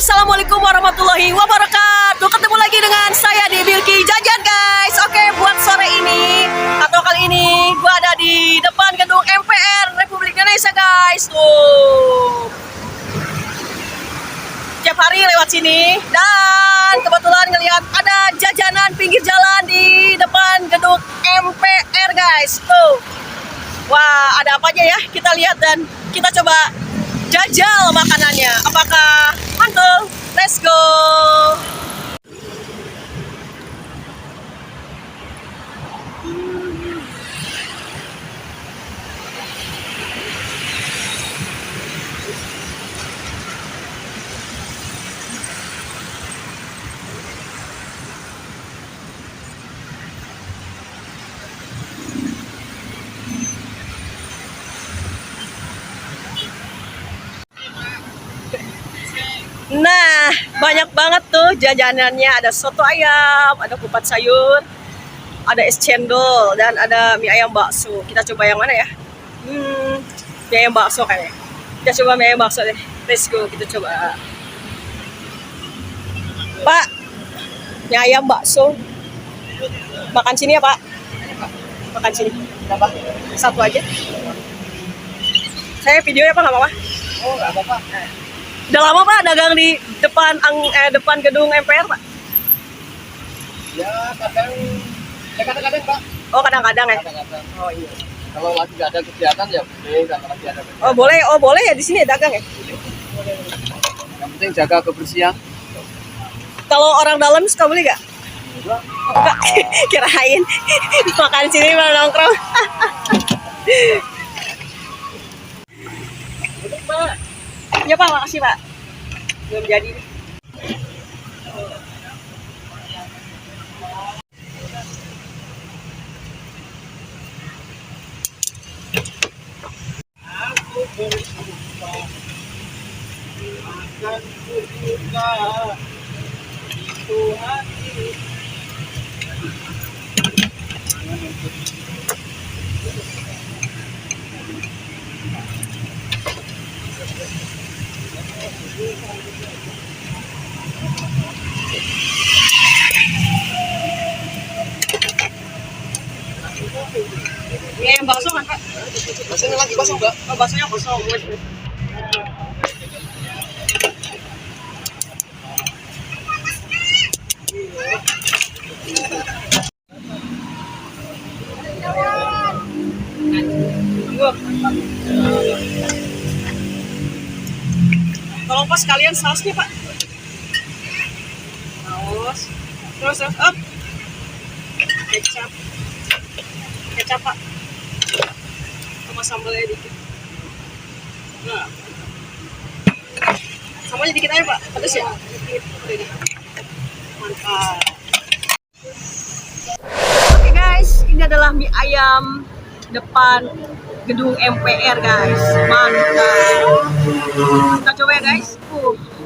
Assalamualaikum warahmatullahi wabarakatuh. Ketemu lagi dengan saya di Bilky Jajan, guys. Oke, buat sore ini atau kali ini gua ada di depan gedung MPR Republik Indonesia, guys. Tuh, tiap hari lewat sini dan kebetulan ngelihat ada jajanan pinggir jalan di depan gedung MPR, guys. Tuh, wah, ada apa aja ya? Kita lihat dan kita coba jajal makanannya. Apakah mantul? Let's go. Nah, banyak banget tuh jajanannya. Ada soto ayam, ada kupat sayur, ada es cendol, dan ada mie ayam bakso. Kita coba yang mana ya? Mie ayam bakso kayaknya. Kita coba mie ayam bakso deh. Let's go, kita coba. Pak, mie ayam bakso. Makan sini ya, Pak? Makan sini. Berapa? Satu aja. Saya videonya apa, nggak apa-apa? Oh, nggak apa-apa. Udah lama Pak dagang di depan gedung MPR, Pak? Ya kadang-kadang Pak. Oh, kadang-kadang ya? Kadang-kadang. Oh iya. Kalau lagi nggak ada kegiatan ya boleh, kalau lagi ada kegiatan. Oh boleh ya di sini ya dagang ya? Yang penting jaga kebersihan. Kalau orang dalam suka beli nggak? Enggak. Enggak, kirain makan sini malah nongkrong. Pak. Ya Pak, makasih Pak. Belum jadi nih. Aku bersumpah akan kubuka itu hati. Ini yang bakso kan Pak? Baksonya lagi kosong Mbak. Oh, baksonya kosong. Tolong pas kalian sausnya Pak. Saus. Terus up. Kecap Pak. Sama sambalnya dikit. Nah. Sambalnya dikit aja Pak. Pedas ya? Dikit. Mantap. Oke guys, ini adalah mie ayam depan gedung MPR guys. Mantap. Kita coba ya guys.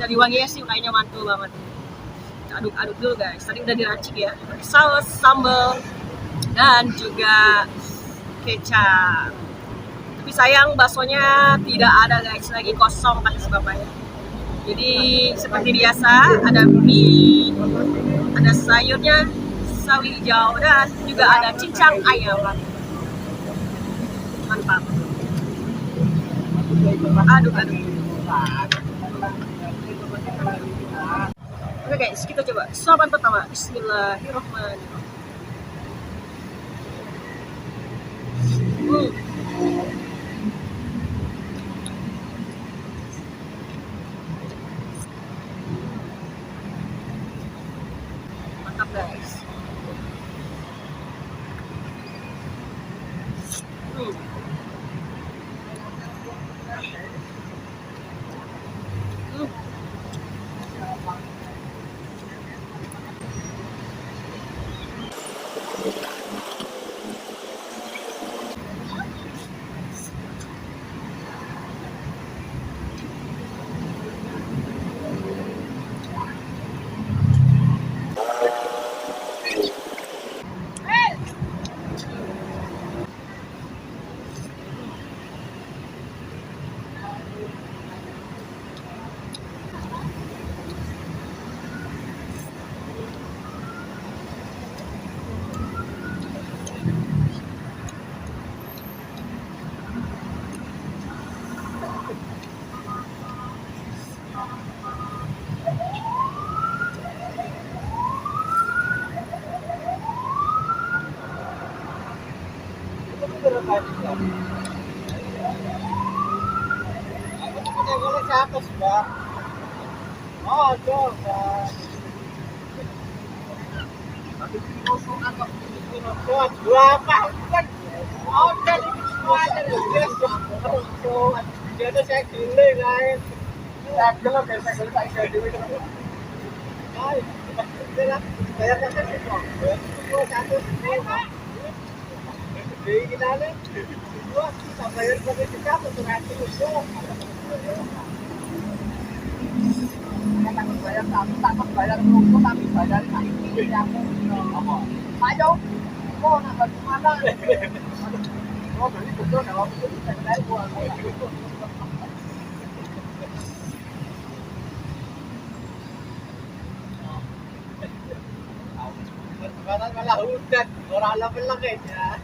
Dari wanginya sih kayaknya mantul banget. Kita aduk-aduk dulu guys. Tadi udah diracik ya. Pakai saus, sambal, dan juga kecap. Tapi sayang baksonya tidak ada guys. Lagi kosong kata si bapaknya. Jadi seperti biasa ada mie, ada sayurnya, sawi hijau, dan juga ada cincang ayam. Mantap. Aduk-aduk. Oke guys, kita coba suapan pertama. Bismillahirrahmanirrahim. Mantap guys. Malah hujan, orang laki-laki ya.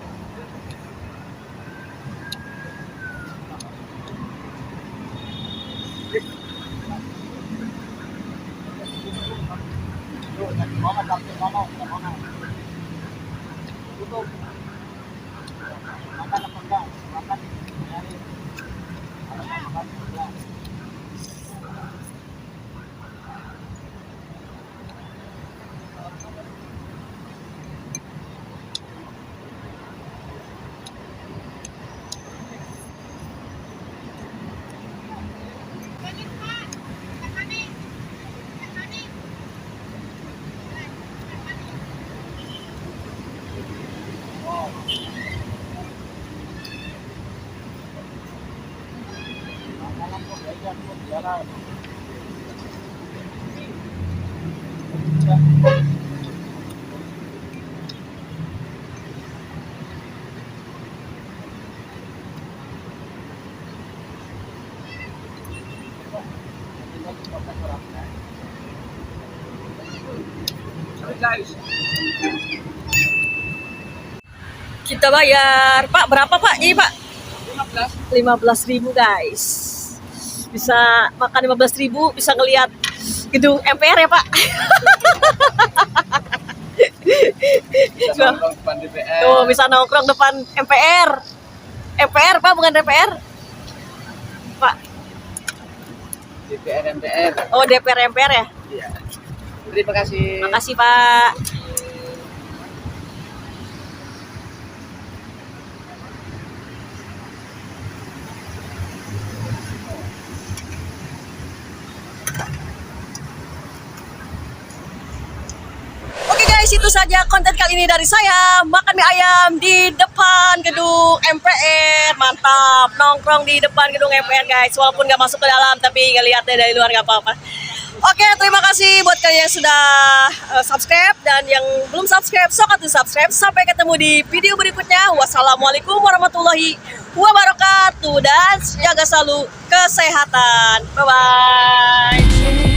Guys, kita bayar Pak, berapa Pak? Ini Pak 15.000 guys. Bisa makan 15.000, bisa ngelihat gedung MPR ya Pak. Bisa nongkrong depan DPR. Tuh, bisa nongkrong depan MPR. MPR Pak, bukan DPR Pak. DPR MPR. Oh, DPR MPR ya. Iya. Terima kasih. Makasih Pak. Oke guys, itu saja konten kali ini dari saya. Makan mie ayam di depan gedung MPR. Mantap, nongkrong di depan gedung MPR guys. Walaupun nggak masuk ke dalam, tapi ngeliatnya dari luar nggak apa-apa. Oke, terima kasih buat kalian yang sudah subscribe, dan yang belum subscribe, sok atuh subscribe. Sampai ketemu di video berikutnya. Wassalamualaikum warahmatullahi wabarakatuh dan jaga selalu kesehatan. Bye bye.